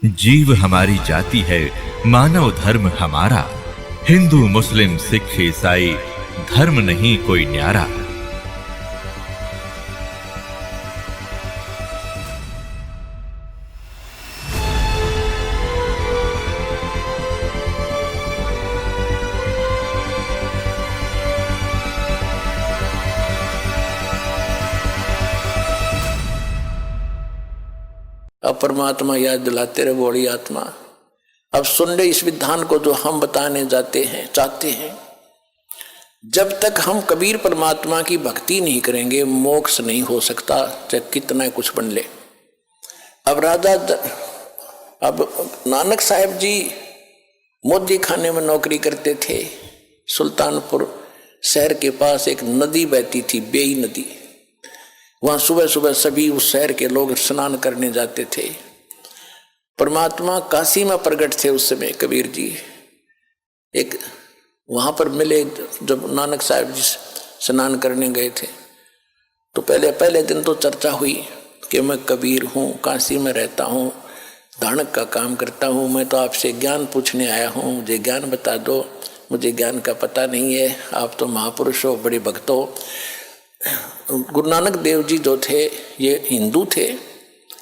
जीव हमारी जाति है, मानव धर्म हमारा। हिंदू मुस्लिम सिख ईसाई धर्म नहीं कोई न्यारा। अब परमात्मा याद दिलाते रहे बोली आत्मा। अब सुन ले इस विधान को जो हम बताने चाहते हैं। जब तक हम कबीर परमात्मा की भक्ति नहीं करेंगे मोक्ष नहीं हो सकता, चाहे कितना कुछ बन ले। अब नानक साहब जी मोदी खाने में नौकरी करते थे। सुल्तानपुर शहर के पास एक नदी बहती थी, बेई नदी। वहां सुबह सुबह सभी उस शहर के लोग स्नान करने जाते थे। परमात्मा काशी में प्रकट थे उस समय कबीर जी। एक वहां पर मिले, जब नानक साहब जी स्नान करने गए थे तो पहले दिन तो चर्चा हुई कि मैं कबीर हूँ, काशी में रहता हूँ, धानक का काम करता हूँ, मैं तो आपसे ज्ञान पूछने आया हूँ, मुझे ज्ञान बता दो, मुझे ज्ञान का पता नहीं है, आप तो महापुरुष हो, बड़े भक्त हो। गुरु नानक देव जी जो थे ये हिंदू थे,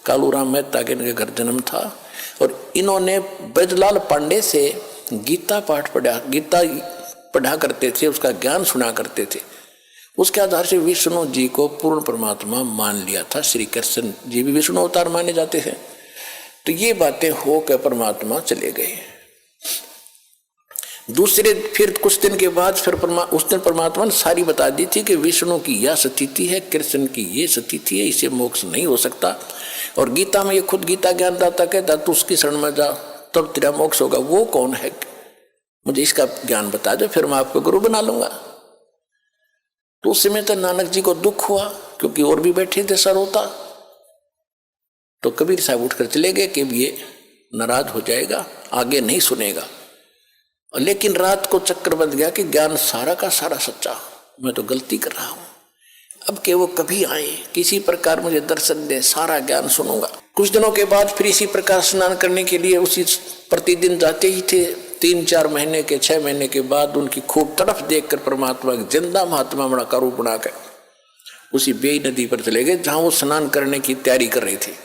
कालूराम मेहता के इनके घर जन्म था, और इन्होंने ब्रजलाल पांडे से गीता पाठ गीता पढ़ा करते थे, उसका ज्ञान सुना करते थे। उसके आधार से विष्णु जी को पूर्ण परमात्मा मान लिया था। श्री कृष्ण जी भी विष्णु अवतार माने जाते हैं। तो ये बातें हो के परमात्मा चले गए। फिर कुछ दिन के बाद उस दिन परमात्मा ने सारी बता दी थी कि विष्णु की यह स्थिति है, कृष्ण की ये स्थिति है, इसे मोक्ष नहीं हो सकता। और गीता में ये खुद गीता ज्ञानदाता कहता तू उसकी शरण में जा तब तेरा मोक्ष होगा। वो कौन है, मुझे इसका ज्ञान बता दो, फिर मैं आपको गुरु बना लूंगा। तो उस समय तो नानक जी को दुख हुआ, क्योंकि और भी बैठे थे सरोता। तो कबीर साहब उठकर चले गए कि ये नाराज हो जाएगा, आगे नहीं सुनेगा। लेकिन रात को चक्कर बंध गया कि ज्ञान सारा का सारा सच्चा, मैं तो गलती कर रहा हूं। अब के वो कभी आए, किसी प्रकार मुझे दर्शन दे, सारा ज्ञान सुनूंगा। कुछ दिनों के बाद फिर इसी प्रकार स्नान करने के लिए उसी प्रतिदिन जाते ही थे। 3-4 महीने के 6 महीने के बाद उनकी खूब तरफ देखकर परमात्मा जिंदा महात्मा बड़ा का रूप बनाकर उसी बेई नदी पर चले गए, जहां वो स्नान करने की तैयारी कर रही थी।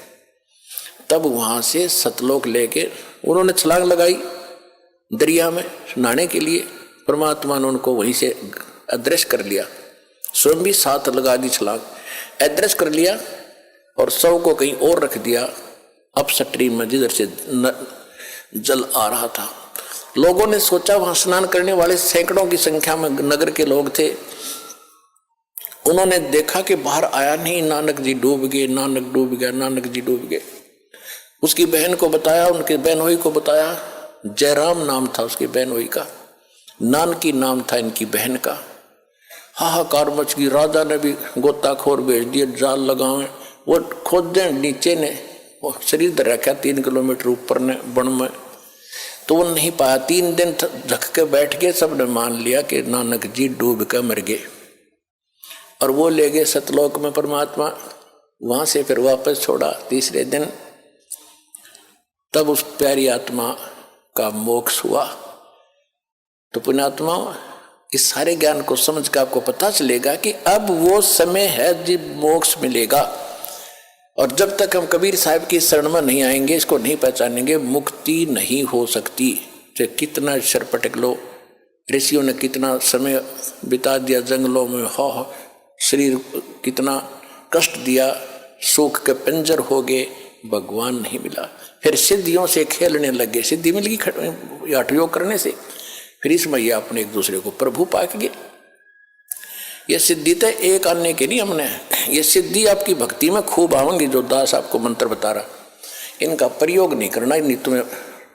तब वहां से सतलोक लेके उन्होंने छलांग लगाई दरिया में नहाने के लिए। परमात्मा ने उनको वहीं से अदृश्य कर लिया, स्वयं भी साथ लगा दी छलांग, अदृश्य कर लिया और शव को कहीं और रख दिया अपस्ट्रीम में, जिधर से जल आ रहा था। लोगों ने सोचा, वहां स्नान करने वाले सैकड़ों की संख्या में नगर के लोग थे। उन्होंने देखा कि बाहर आया नहीं, नानक जी डूब गए, नानक डूब गया, नानक जी डूब गए। उसकी बहन को बताया, उनके बहनोई को बताया। जयराम नाम था उसकी बहनोई का, नानकी नाम था इनकी बहन का। हाहाकार मच गई। राजा ने भी गोताखोर भेज दिए, जाल लगावे। वो खोदे नीचे ने वो शरीर धर रखा 3 किलोमीटर ऊपर ने बन में, तो वो नहीं पाया। 3 दिन झक के बैठ गए। सबने मान लिया कि नानक जी डूब कर मर गए, और वो ले गए सतलोक में परमात्मा। वहां से फिर वापस छोड़ा तीसरे दिन। तब उस प्यारी आत्मा का मोक्ष हुआ। तो पुण्यात्मा, इस सारे ज्ञान को समझ कर आपको पता चलेगा कि अब वो समय है जब मोक्ष मिलेगा। और जब तक हम कबीर साहब की शरण में नहीं आएंगे, इसको नहीं पहचानेंगे, मुक्ति नहीं हो सकती। चाहे कितना शर पटक लो, ऋषियों ने कितना समय बिता दिया जंगलों में, शरीर कितना कष्ट दिया, सुख के पिंजर हो गए, भगवान नहीं मिला। फिर सिद्धियों से खेलने लगे, सिद्धि मिल गई हठ योग करने से। फिर इसमें ये अपने एक दूसरे को प्रभु पाक गए। ये सिद्धि तो एक आने के नहीं, हमने ये सिद्धि आपकी भक्ति में खूब आवेंगी। जो दास आपको मंत्र बता रहा, इनका प्रयोग नहीं करना, नहीं तुम्हें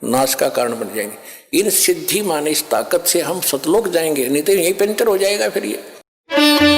नाश का कारण बन जाएंगे। इन सिद्धि माने इस ताकत से हम सतलोक जाएंगे, नहीं तो यही पंचर हो जाएगा फिर ये।